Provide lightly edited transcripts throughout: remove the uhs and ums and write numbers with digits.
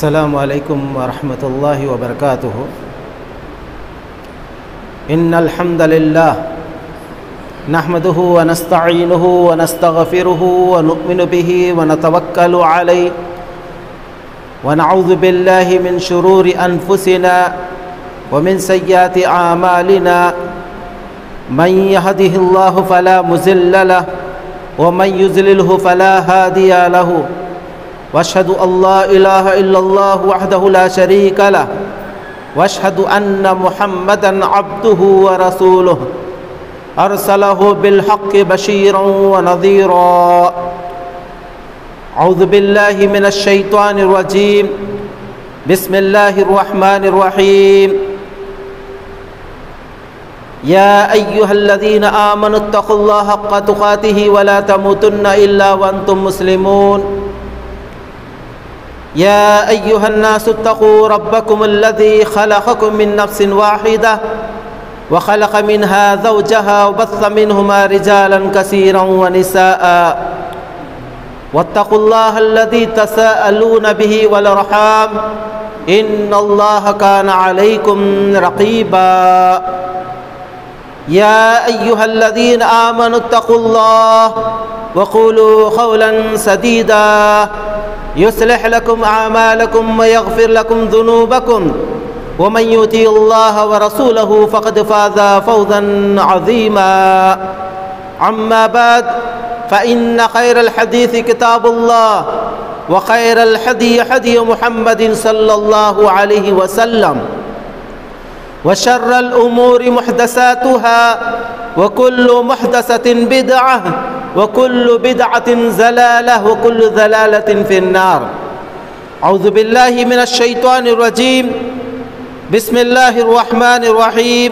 السلام علیکم ورحمۃ اللہ وبرکاتہ۔ ان الحمد للہ نحمده ونستعینه ونستغفره ونؤمن به ونتوکل علیہ ونعوذ باللہ من شرور انفسنا ومن سیئات اعمالنا من يهده الله فلا مضل له ومن يضلل فلا هادي له واشهد ان لا اله الا الله وحده لا شريك له واشهد ان محمدا عبده ورسوله ارسله بالحق بشيرا ونذيرا۔ اعوذ بالله من الشيطان الرجيم، بسم الله الرحمن الرحيم۔ يا ايها الذين آمنوا اتقوا الله حق تقاته ولا تموتن الا وانتم مسلمون۔ يا أيها الناس اتقوا ربكم الذي خلقكم من نفس واحدة وخلق منها زوجها وبث منهما رجالا كثيرا ونساء واتقوا الله الذي تساءلون به والأرحام إن الله كان عليكم رقيبا۔ يا أيها الذين آمنوا اتقوا الله وقولوا قولا سديدا يصلح لكم أعمالكم ويغفر لكم ذنوبكم ومن يطع الله ورسوله فقد فاز فوزا عظيما۔ أما بعد فإن خير الحديث كتاب الله وخير الهدي هدي محمد صلى الله عليه وسلم وشر الأمور محدثاتها وكل محدثة بدعة وكل بدعة ضلالة وكل ضلالة في النار۔ أعوذ بالله من الشيطان الرجيم، بسم الله الرحمن الرحيم۔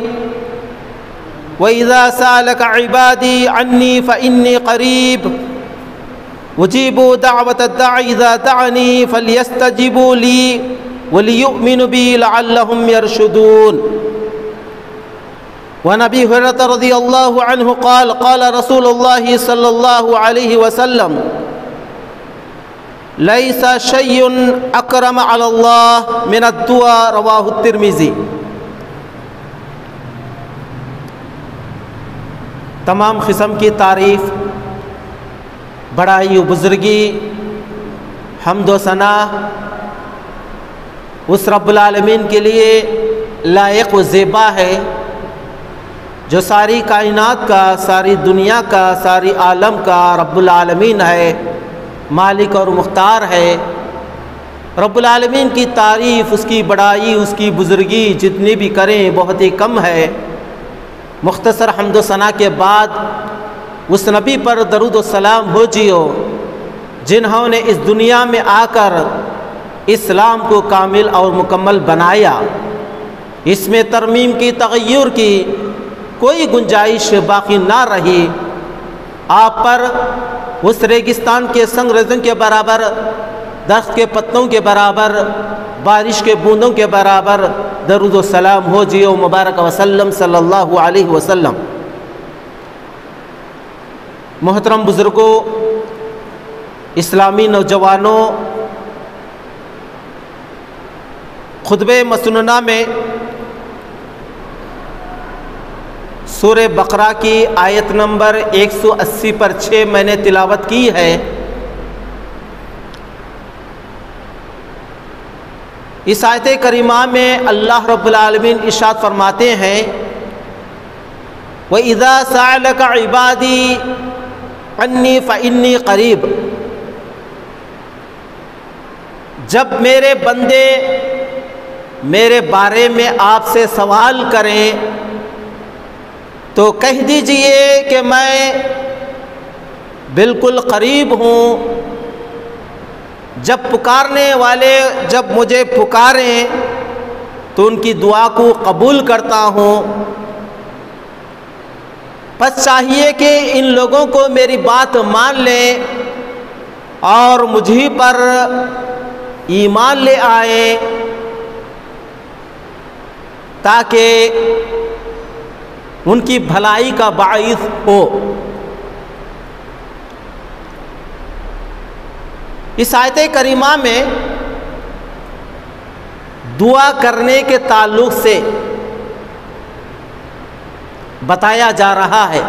وإذا سألك عبادي عني فإني قريب أجيب دعوة الداع إذا دعني فليستجيبوا لي وليؤمنوا بي لعلهم يرشدون۔ وعن ابي هريرة رضي الله عنه قال قال رسول الله صلى الله عليه وسلم ليس شيء اكرم على الله من الدعاء، رواه الترمذی۔ تمام قسم کی تعریف، بڑائی و بزرگی، حمد و ثنا اس رب العالمین کے لیے لائق و زیبا ہے جو ساری کائنات کا، ساری دنیا کا، ساری عالم کا رب العالمین ہے، مالک اور مختار ہے۔ رب العالمین کی تعریف، اس کی بڑائی، اس کی بزرگی جتنی بھی کریں بہت ہی کم ہے۔ مختصر حمد و ثنا کے بعد اس نبی پر درود و سلام ہو جیو جنہوں نے اس دنیا میں آ کر اسلام کو کامل اور مکمل بنایا، اس میں ترمیم کی، تغیر کی کوئی گنجائش باقی نہ رہی۔ آپ پر اس ریگستان کے سنگ ریزن کے برابر، درخت کے پتوں کے برابر، بارش کے بوندوں کے برابر درود و سلام ہو جیو مبارک وسلم صلی اللہ علیہ وسلم۔ محترم بزرگوں، اسلامی نوجوانوں، خطبہ مسنونہ میں سورہ بقرہ کی آیت نمبر 180 پر 6 میں نے تلاوت کی ہے۔ اس آیت کریمہ میں اللہ رب العالمین ارشاد فرماتے ہیں وَإِذَا سَأَلَكَ عِبَادِي عَنِّي فَإِنِّي قَرِيبٌ۔ جب میرے بندے میرے بارے میں آپ سے سوال کریں تو کہہ دیجئے کہ میں بالکل قریب ہوں۔ جب پکارنے والے جب مجھے پکاریں تو ان کی دعا کو قبول کرتا ہوں۔ بس چاہیے کہ ان لوگوں کو میری بات مان لیں اور مجھے پر ایمان لے آئیں تاکہ ان کی بھلائی کا باعث ہو۔ اس آیت کریمہ میں دعا کرنے کے تعلق سے بتایا جا رہا ہے۔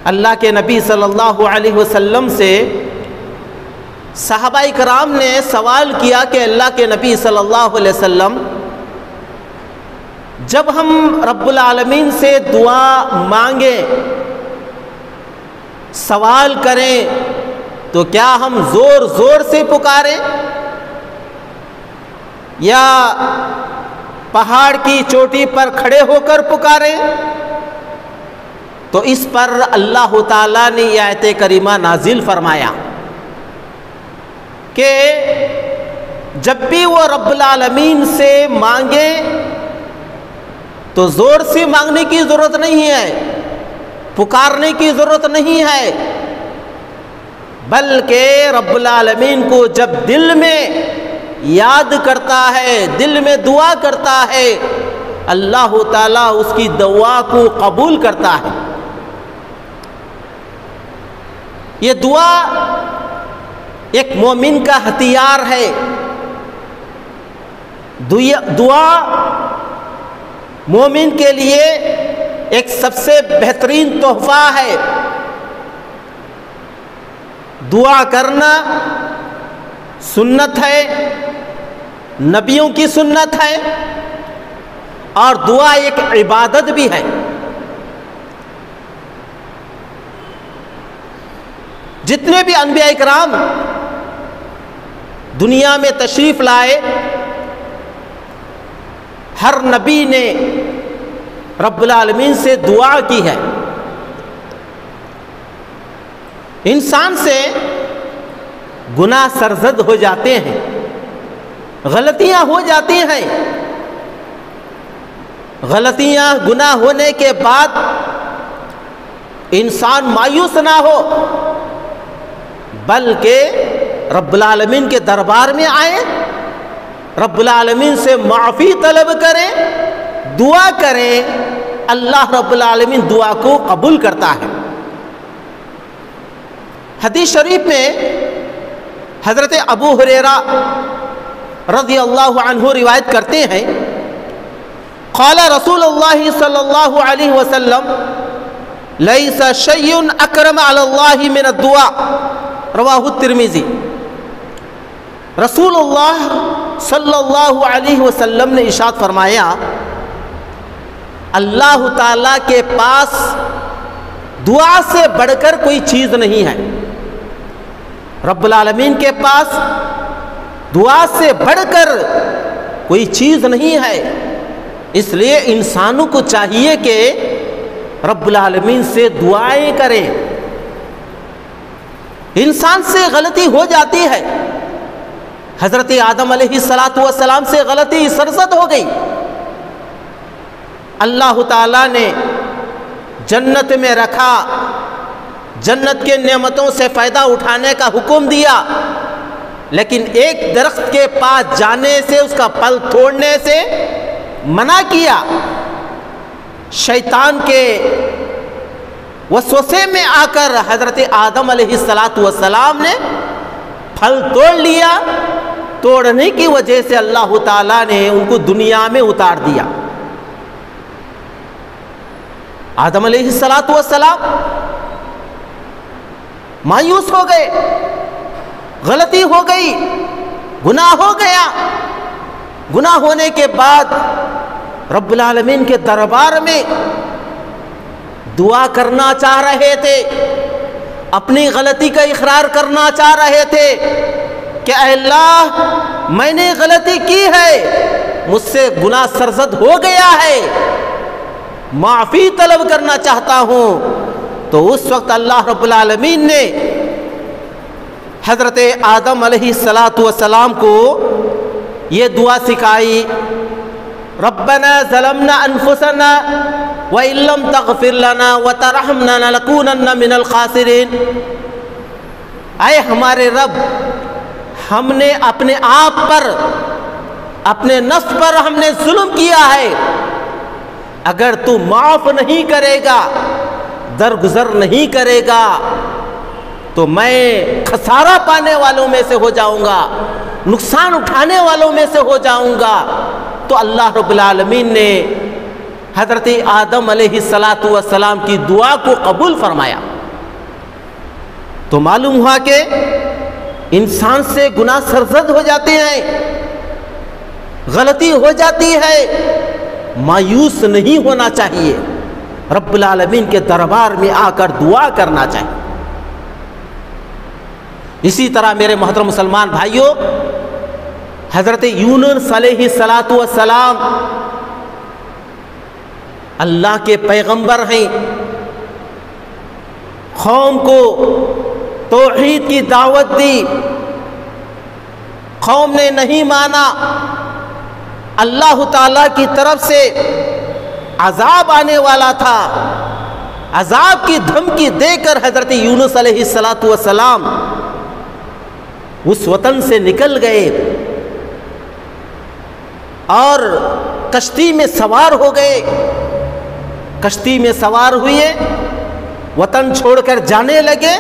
اللہ کے نبی صلی اللہ علیہ وسلم سے صحابہ کرام نے سوال کیا کہ اللہ کے نبی صلی اللہ علیہ وسلم، جب ہم رب العالمین سے دعا مانگیں، سوال کریں، تو کیا ہم زور زور سے پکاریں یا پہاڑ کی چوٹی پر کھڑے ہو کر پکاریں؟ تو اس پر اللہ تعالیٰ نے یہ آیت کریمہ نازل فرمایا کہ جب بھی وہ رب العالمین سے مانگے تو زور سے مانگنے کی ضرورت نہیں ہے، پکارنے کی ضرورت نہیں ہے، بلکہ رب العالمین کو جب دل میں یاد کرتا ہے، دل میں دعا کرتا ہے، اللہ تعالیٰ اس کی دعا کو قبول کرتا ہے۔ یہ دعا ایک مومن کا ہتھیار ہے۔ دعا مومن کے لیے ایک سب سے بہترین تحفہ ہے۔ دعا کرنا سنت ہے، نبیوں کی سنت ہے، اور دعا ایک عبادت بھی ہے۔ جتنے بھی انبیاء کرام دنیا میں تشریف لائے، ہر نبی نے رب العالمین سے دعا کی ہے۔ انسان سے گناہ سرزد ہو جاتے ہیں، غلطیاں ہو جاتی ہیں۔ غلطیاں، گناہ ہونے کے بعد انسان مایوس نہ ہو، بلکہ رب العالمین کے دربار میں آئے، رب العالمین سے معافی طلب کریں، دعا کریں، اللہ رب العالمین دعا کو قبول کرتا ہے۔ حدیث شریف میں حضرت ابو ہریرہ رضی اللہ عنہ روایت کرتے ہیں، قال رسول اللہ صلی اللہ علیہ وسلم لیس شیء اکرم علی اللہ من الدعاء، رواہ الترمذی۔ رسول اللہ صلی اللہ علیہ وسلم نے ارشاد فرمایا، اللہ تعالیٰ کے پاس دعا سے بڑھ کر کوئی چیز نہیں ہے۔ رب العالمین کے پاس دعا سے بڑھ کر کوئی چیز نہیں ہے۔ اس لیے انسانوں کو چاہیے کہ رب العالمین سے دعائیں کریں۔ انسان سے غلطی ہو جاتی ہے۔ حضرت آدم علیہ السلام سے غلطی سرزد ہو گئی۔ اللہ تعالیٰ نے جنت میں رکھا، جنت کے نعمتوں سے فائدہ اٹھانے کا حکم دیا، لیکن ایک درخت کے پاس جانے سے، اس کا پھل توڑنے سے منع کیا۔ شیطان کے وسوسے میں آ کر حضرت آدم علیہ السلام نے پھل توڑ لیا۔ توڑنے کی وجہ سے اللہ تعالیٰ نے ان کو دنیا میں اتار دیا۔ آدم علیہ السلام مایوس ہو گئے، غلطی ہو گئی، گناہ ہو گیا۔ گناہ ہونے کے بعد رب العالمین کے دربار میں دعا کرنا چاہ رہے تھے، اپنی غلطی کا اقرار کرنا چاہ رہے تھے کہ اے اللہ، میں نے غلطی کی ہے، مجھ سے گناہ سرزد ہو گیا ہے، معافی طلب کرنا چاہتا ہوں۔ تو اس وقت اللہ رب العالمین نے حضرت آدم علیہ السلام کو یہ دعا سکھائی، ربنا ظلمنا انفسنا وَإِن لَّمْ تَغْفِرْ لَنَا وَتَرْحَمْنَا لَنَكُونَنَّ مِنَ الْخَاسِرِينَ۔ اے ہمارے رب، ہم نے اپنے آپ پر، اپنے نفس پر ہم نے ظلم کیا ہے، اگر تو معاف نہیں کرے گا، درگزر نہیں کرے گا، تو میں خسارہ پانے والوں میں سے ہو جاؤں گا، نقصان اٹھانے والوں میں سے ہو جاؤں گا۔ تو اللہ رب العالمین نے حضرت آدم علیہ السلام کی دعا کو قبول فرمایا۔ تو معلوم ہوا کہ انسان سے گناہ سرزد ہو جاتے ہیں، غلطی ہو جاتی ہے، مایوس نہیں ہونا چاہیے، رب العالمین کے دربار میں آ کر دعا کرنا چاہیے۔ اسی طرح میرے محترم مسلمان بھائیوں، حضرت یونس علیہ السلام اللہ کے پیغمبر ہیں، قوم کو توحید کی دعوت دی، قوم نے نہیں مانا، اللہ تعالیٰ کی طرف سے عذاب آنے والا تھا، عذاب کی دھمکی دے کر حضرت یونس علیہ السلام اس وطن سے نکل گئے اور کشتی میں سوار ہو گئے۔ کشتی میں سوار ہوئے، وطن چھوڑ کر جانے لگے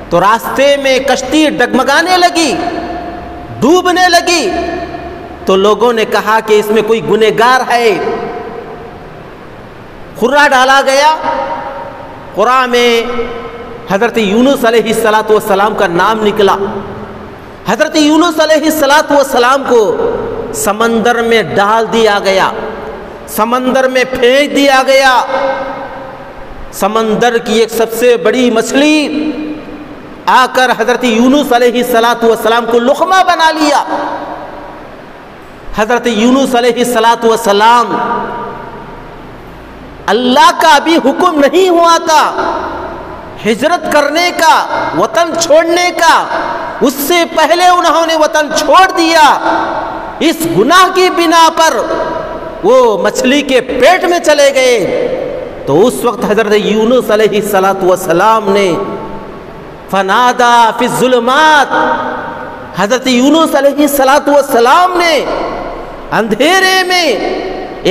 تو راستے میں کشتی ڈگمگانے لگی، ڈوبنے لگی۔ تو لوگوں نے کہا کہ اس میں کوئی گنہگار ہے، خرہ ڈالا گیا۔ قرآن میں حضرت یونس علیہ السلام کا نام نکلا۔ حضرت یونس علیہ السلام کو سمندر میں ڈال دیا گیا، سمندر میں پھینک دیا گیا۔ سمندر کی ایک سب سے بڑی مچھلی آ کر حضرت یونس علیہ السلام کو لقمہ بنا لیا۔ حضرت یونس علیہ السلام اللہ کا ابھی حکم نہیں ہوا تھا ہجرت کرنے کا، وطن چھوڑنے کا، اس سے پہلے انہوں نے وطن چھوڑ دیا۔ اس گناہ کی بنا پر وہ مچھلی کے پیٹ میں چلے گئے۔ تو اس وقت حضرت یونس علیہ السلام نے فنادا فی الظلمات، حضرت یونس علیہ السلام نے اندھیرے میں،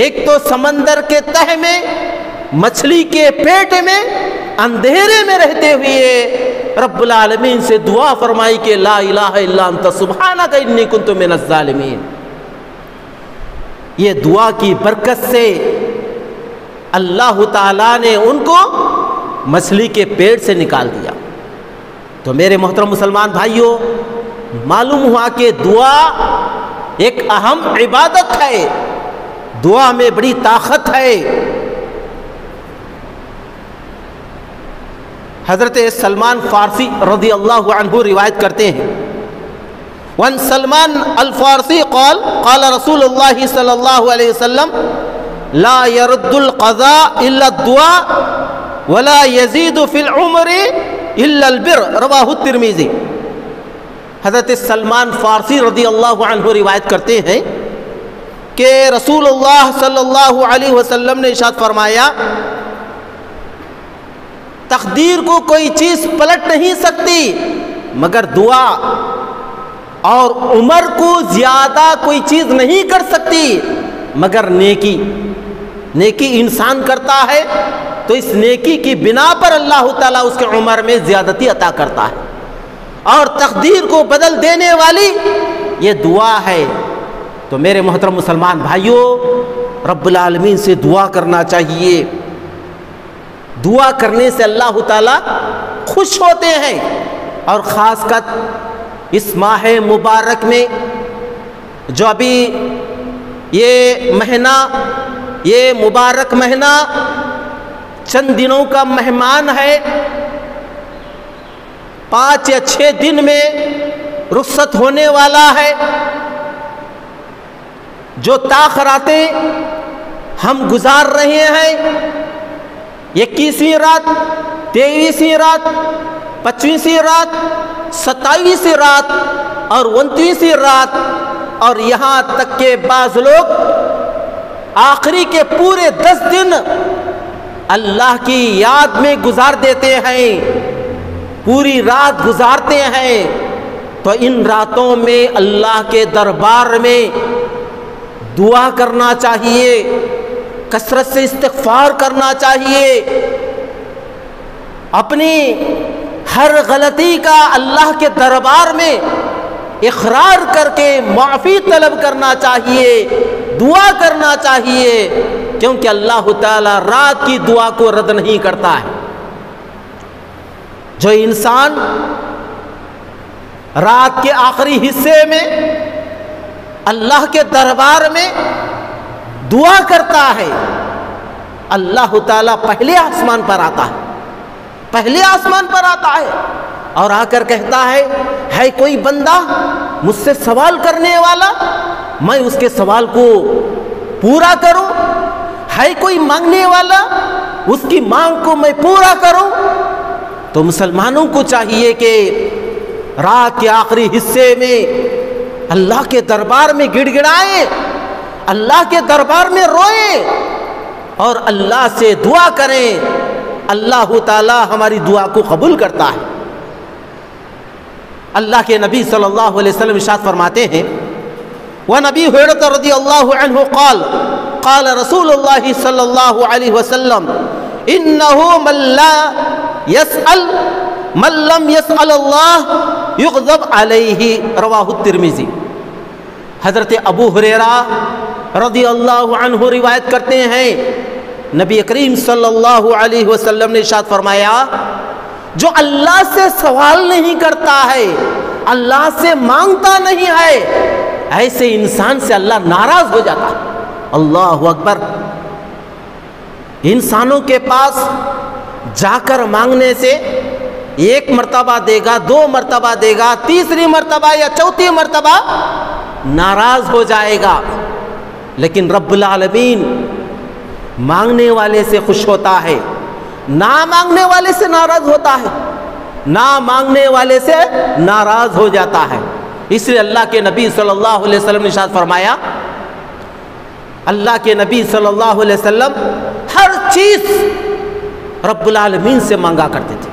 ایک تو سمندر کے تہ میں، مچھلی کے پیٹ میں، اندھیرے میں رہتے ہوئے رب العالمین سے دعا فرمائی کہ لا الہ الا انت سبحانک انی کنت من الظالمین۔ یہ دعا کی برکت سے اللہ تعالیٰ نے ان کو مچھلی کے پیٹ سے نکال دیا۔ تو میرے محترم مسلمان بھائیوں، معلوم ہوا کہ دعا ایک اہم عبادت ہے، دعا میں بڑی طاقت ہے۔ حضرت سلمان فارسی رضی اللہ عنہ روایت کرتے ہیں، وان سلمان الفارسی قال قال رسول اللہ صلی اللہ علیہ وسلم لا يرد القضاء الا الدعاء ولا يزيد في العمر الا البر، رواہ الترمذی۔ حضرت سلمان فارسی رضی اللہ عنہ روایت کرتے ہیں کہ رسول اللہ صلی اللہ علیہ وسلم نے ارشاد فرمایا، تقدیر کو کوئی چیز پلٹ نہیں سکتی مگر دعا، اور عمر کو زیادہ کوئی چیز نہیں کر سکتی مگر نیکی۔ نیکی انسان کرتا ہے تو اس نیکی کی بنا پر اللہ تعالیٰ اس کے عمر میں زیادتی عطا کرتا ہے، اور تقدیر کو بدل دینے والی یہ دعا ہے۔ تو میرے محترم مسلمان بھائیوں، رب العالمین سے دعا کرنا چاہیے۔ دعا کرنے سے اللہ تعالیٰ خوش ہوتے ہیں، اور خاص کر اس ماہ مبارک میں جو ابھی یہ مہینہ، یہ مبارک مہینہ چند دنوں کا مہمان ہے، 5 یا 6 دن میں رخصت ہونے والا ہے۔ جو تاخراتیں ہم گزار رہے ہیں، 21ویں رات، 23ویں رات، 25ویں رات، 27ویں رات اور 29ویں رات، اور یہاں تک کہ بعض لوگ آخری کے پورے 10 دن اللہ کی یاد میں گزار دیتے ہیں، پوری رات گزارتے ہیں۔ تو ان راتوں میں اللہ کے دربار میں دعا کرنا چاہیے، کثرت سے استغفار کرنا چاہیے، اپنی ہر غلطی کا اللہ کے دربار میں اقرار کر کے معافی طلب کرنا چاہیے، دعا کرنا چاہیے، کیونکہ اللہ تعالیٰ رات کی دعا کو رد نہیں کرتا ہے۔ جو انسان رات کے آخری حصے میں اللہ کے دربار میں دعا کرتا ہے، اللہ تعالیٰ پہلے آسمان پر آتا ہے، پہلے آسمان پر آتا ہے اور آ کر کہتا ہے کوئی بندہ مجھ سے سوال کرنے والا، میں اس کے سوال کو پورا کروں، ہے کوئی مانگنے والا، اس کی مانگ کو میں پورا کروں۔ تو مسلمانوں کو چاہیے کہ رات کے آخری حصے میں اللہ کے دربار میں گڑ گڑائیں، اللہ کے دربار میں روئیں اور اللہ سے دعا کریں۔ اللہ تعالیٰ ہماری دعا کو قبول کرتا ہے۔ اللہ کے نبی صلی اللہ علیہ وسلم ارشاد فرماتے ہیں، وَنَبِي هُرَيْرَةَ رضی اللہ عنہ قال رسول اللہ صلی اللہ علیہ وسلم إِنَّهُ من لم يسأل اللہ یغضب علیہ، رواہ الترمذی۔ حضرت ابو ہریرہ رضی اللہ عنہ روایت کرتے ہیں، نبی کریم صلی اللہ علیہ وسلم نے ارشاد فرمایا، جو اللہ سے سوال نہیں کرتا ہے، اللہ سے مانگتا نہیں ہے، ایسے انسان سے اللہ ناراض ہو جاتا ہے۔ اللہ اکبر۔ انسانوں کے پاس جا کر مانگنے سے ایک مرتبہ دے گا، دو مرتبہ دے گا، تیسری مرتبہ یا چوتھی مرتبہ ناراض ہو جائے گا، لیکن رب العالمین مانگنے والے سے خوش ہوتا ہے، نہ مانگنے والے سے ناراض ہوتا ہے، نہ مانگنے والے سے ناراض ہو جاتا ہے۔ اس لیے اللہ کے نبی صلی اللہ علیہ وسلم نے ارشاد فرمایا، اللہ کے نبی صلی اللہ علیہ وسلم ہر چیز رب العالمین سے مانگا کرتے تھے،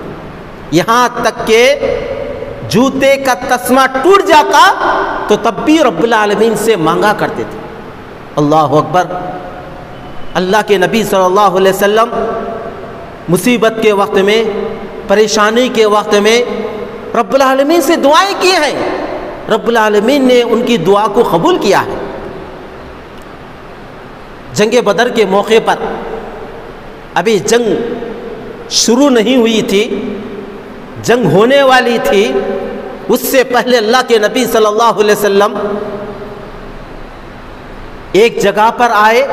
یہاں تک کہ جوتے کا تسمہ ٹوٹ جاتا تو تب بھی رب العالمین سے مانگا کرتے تھے۔ اللہ اکبر۔ اللہ کے نبی صلی اللہ علیہ وسلم مصیبت کے وقت میں، پریشانی کے وقت میں رب العالمین سے دعائیں کی ہیں، رب العالمین نے ان کی دعا کو قبول کیا ہے۔ جنگ بدر کے موقع پر ابھی جنگ شروع نہیں ہوئی تھی، جنگ ہونے والی تھی، اس سے پہلے اللہ کے نبی صلی اللہ علیہ وسلم ایک جگہ پر آئے،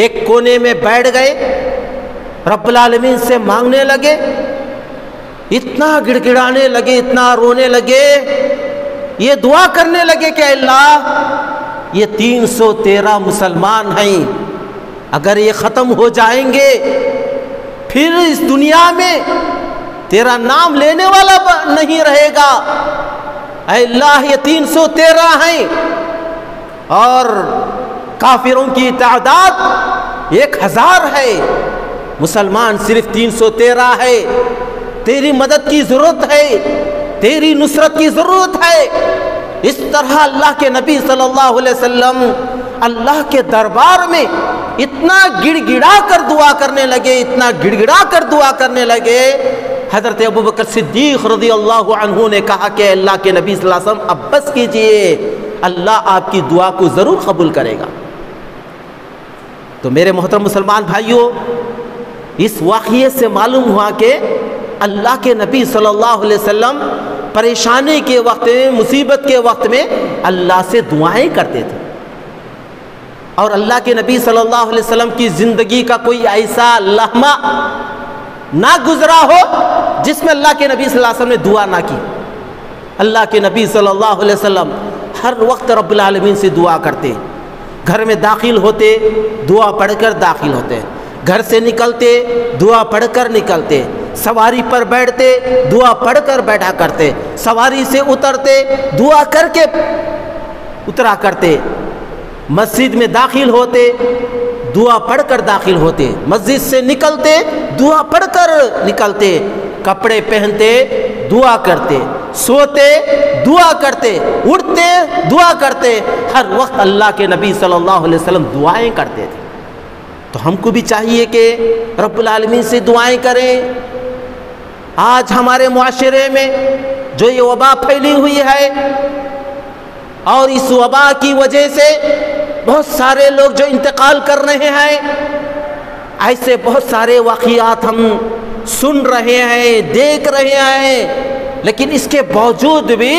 ایک کونے میں بیٹھ گئے، رب العالمین سے مانگنے لگے، اتنا گڑ گڑانے لگے، اتنا رونے لگے، یہ دعا کرنے لگے کہ اللہ یہ 313 مسلمان ہیں، اگر یہ ختم ہو جائیں گے پھر اس دنیا میں تیرا نام لینے والا نہیں رہے گا۔ اے اللہ یہ 313 ہیں اور کافروں کی تعداد 1000 ہے، مسلمان صرف 313 ہے، تیری مدد کی ضرورت ہے، تیری نصرت کی ضرورت ہے۔ اس طرح اللہ کے نبی صلی اللہ علیہ وسلم اللہ کے دربار میں اتنا گڑ گڑا کر دعا کرنے لگے، اتنا گڑ گڑا کر دعا کرنے لگے۔ حضرت ابوبکر صدیق رضی اللہ عنہ نے کہا کہ اللہ کے نبی صلی اللہ علیہ وسلم اب بس کیجئے، اللہ آپ کی دعا کو ضرور قبول کرے گا۔ تو میرے محترم مسلمان بھائیوں، اس واقعے سے معلوم ہوا کہ اللہ کے نبی صلی اللہ علیہ وسلم پریشانی کے وقت میں، مصیبت کے وقت میں اللہ سے دعائیں کرتے تھے، اور اللہ کے نبی صلی اللہ علیہ وسلم کی زندگی کا کوئی ایسا لمحہ نہ گزرا ہو جس میں اللہ کے نبی صلی اللہ علیہ وسلم نے دعا نہ کی۔ اللہ کے نبی صلی اللہ علیہ وسلم ہر وقت رب العالمین سے دعا کرتے، گھر میں داخل ہوتے دعا پڑھ کر داخل ہوتے، گھر سے نکلتے دعا پڑھ کر نکلتے، سواری پر بیٹھتے دعا پڑھ کر بیٹھا کرتے، سواری سے اترتے دعا کر کے اترا کرتے، مسجد میں داخل ہوتے دعا پڑھ کر داخل ہوتے، مسجد سے نکلتے دعا پڑھ کر نکلتے، کپڑے پہنتے دعا کرتے، سوتے دعا کرتے، اٹھتے دعا کرتے، ہر وقت اللہ کے نبی صلی اللہ علیہ وسلم دعائیں کرتے تھے۔ تو ہم کو بھی چاہیے کہ رب العالمین سے دعائیں کریں۔ آج ہمارے معاشرے میں جو یہ وبا پھیلی ہوئی ہے، اور اس وبا کی وجہ سے بہت سارے لوگ جو انتقال کر رہے ہیں، ایسے بہت سارے واقعات ہم سن رہے ہیں، دیکھ رہے ہیں، لیکن اس کے باوجود بھی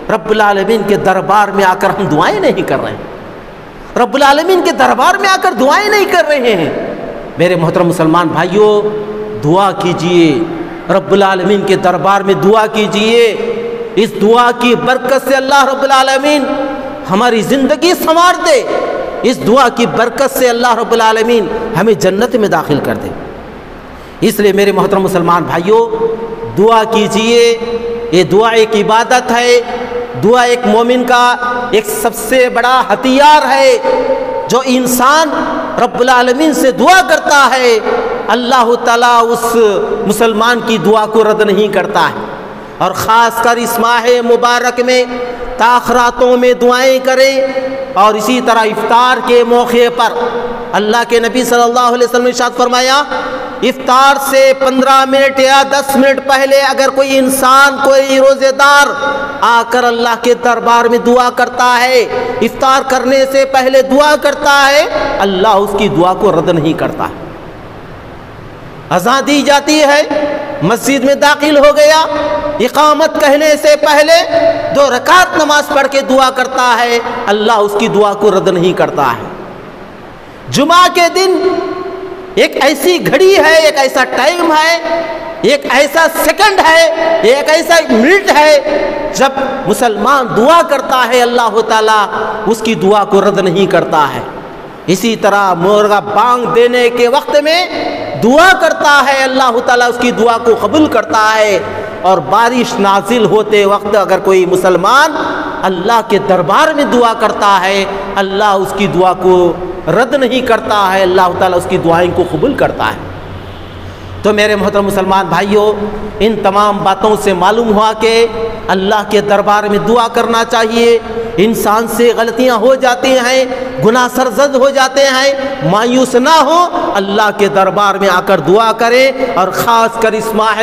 رب العالمین کے دربار میں آ کر ہم دعائیں نہیں کر رہے ہیں، رب العالمین کے دربار میں آ کر دعائیں نہیں کر رہے ہیں۔ میرے محترم مسلمان بھائیوں، دعا کیجئے، رب العالمین کے دربار میں دعا کیجئے۔ اس دعا کی برکت سے اللہ رب العالمین ہماری زندگی سنوار دے، اس دعا کی برکت سے اللہ رب العالمین ہمیں جنت میں داخل کر دے۔ اس لیے میرے محترم مسلمان بھائیوں، دعا کیجئے۔ یہ دعا ایک عبادت ہے، دعا ایک مومن کا ایک سب سے بڑا ہتھیار ہے۔ جو انسان رب العالمین سے دعا کرتا ہے، اللہ تعالیٰ اس مسلمان کی دعا کو رد نہیں کرتا ہے۔ اور خاص کر اس ماہ مبارک میں تاخراتوں میں دعائیں کریں، اور اسی طرح افطار کے موقع پر اللہ کے نبی صلی اللہ علیہ وسلم نے ارشاد فرمایا، افطار سے 15 منٹ یا 10 منٹ پہلے اگر کوئی انسان، کوئی روزے دار آ کر اللہ کے دربار میں دعا کرتا ہے، افطار کرنے سے پہلے دعا کرتا ہے، اللہ اس کی دعا کو رد نہیں کرتا۔ اذان دی جاتی ہے، مسجد میں داخل ہو گیا، اقامت کہنے سے پہلے 2 رکعت نماز پڑھ کے دعا کرتا ہے، اللہ اس کی دعا کو رد نہیں کرتا ہے۔ جمعہ کے دن ایک ایسی گھڑی ہے، ایک ایسا ٹائم ہے، ایک ایسا سیکنڈ ہے، ایک ایسا منٹ ہے جب مسلمان دعا کرتا ہے، اللہ تعالیٰ اس کی دعا کو رد نہیں کرتا ہے۔ اسی طرح مرغا بانگ دینے کے وقت میں دعا کرتا ہے، اللہ تعالیٰ اس کی دعا کو قبول کرتا ہے۔ اور بارش نازل ہوتے وقت اگر کوئی مسلمان اللہ کے دربار میں دعا کرتا ہے، اللہ اس کی دعا کو رد نہیں کرتا ہے، اللہ تعالیٰ اس کی دعائیں کو قبول کرتا ہے۔ تو میرے محترم مسلمان بھائیوں، ان تمام باتوں سے معلوم ہوا کہ اللہ کے دربار میں دعا کرنا چاہیے۔ انسان سے غلطیاں ہو جاتی ہیں، گناہ سرزد ہو جاتے ہیں، مایوس نہ ہو، اللہ کے دربار میں آ کر دعا کریں۔ اور خاص کر اس ماہ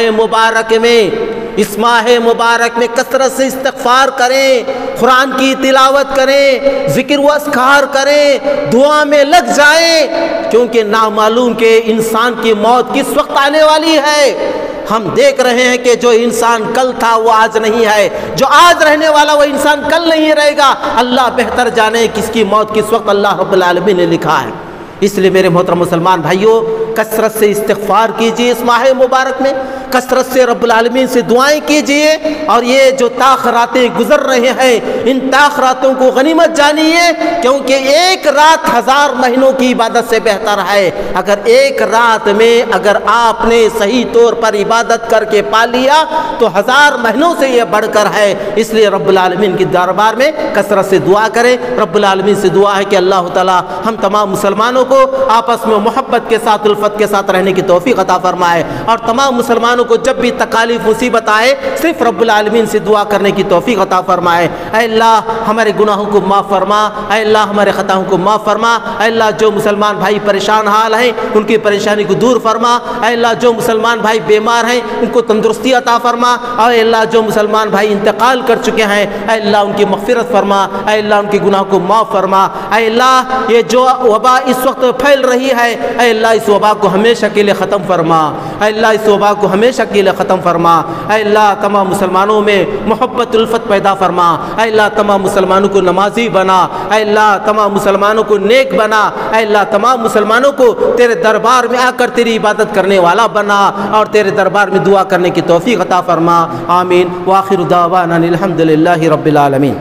مبارک میں کثرت سے استغفار کریں، قرآن کی تلاوت کریں، ذکر و اذکار کریں، دعا میں لگ جائیں، کیونکہ نامعلوم کہ انسان کی موت کس وقت آنے والی ہے۔ ہم دیکھ رہے ہیں کہ جو انسان کل تھا وہ آج نہیں ہے، جو آج رہنے والا وہ انسان کل نہیں رہے گا۔ اللہ بہتر جانے کس کی موت کس وقت اللہ رب العالمین نے لکھا ہے۔ اس لیے میرے محترم مسلمان بھائیوں، کثرت سے استغفار کیجئے اس ماہ مبارک میں، کثرت سے رب العالمین سے دعائیں کیجئے، اور یہ جو تاخراتیں گزر رہے ہیں ان تاخراتوں کو غنیمت جانیے، کیونکہ ایک رات 1000 مہینوں کی عبادت سے بہتر ہے۔ اگر ایک رات میں اگر آپ نے صحیح طور پر عبادت کر کے پا لیا تو 1000 مہینوں سے یہ بڑھ کر ہے۔ اس لیے رب العالمین کے دربار میں کثرت سے دعا کریں۔ رب العالمین سے دعا ہے کہ اللہ تعالی ہم تمام مسلمانوں کو آپس میں محبت کے ساتھ، الفت کے ساتھ رہنے کی توفیق عطا فرمائے، اور تمام مسلمانوں کو جب بھی تکالیف مصیبت آئے صرف رب العالمین سے دعا کرنے کی توفیق عطا فرمائے۔ اے اللہ ہمارے گناہوں کو معاف فرما، اے اللہ ہمارے خطاؤں کو معاف فرما، اے اللہ جو مسلمان بھائی پریشان حال ہیں ان کی پریشانی کو دور فرما، اے اللہ جو مسلمان بھائی بیمار ہیں ان کو تندرستی عطا فرما، اور اے اللہ جو مسلمان بھائی انتقال کر چکے ہیں اے اللہ ان کی مغفرت فرما، اے اللہ ان کے گناہوں کو معاف فرما۔ اے اللہ یہ جو وبا اس وقت پھیل رہی ہے اے اللہ اس وبا کو ہمیشہ کے لیے ختم فرما، اے اللہ اس وبا کو ہمیشہ کے لیے ختم فرما، اے اللہ تمام مسلمانوں میں محبت الفت پیدا فرما، اے اللہ تمام مسلمانوں کو نمازی بنا، اے اللہ تمام مسلمانوں کو نیک بنا، اے اللہ تمام مسلمانوں کو تیرے دربار میں آ کر تیری عبادت کرنے والا بنا، اور تیرے دربار میں دعا کرنے کی توفیق عطا فرما۔ آمین۔ وآخر دعوانا الحمد للہ رب العالمین۔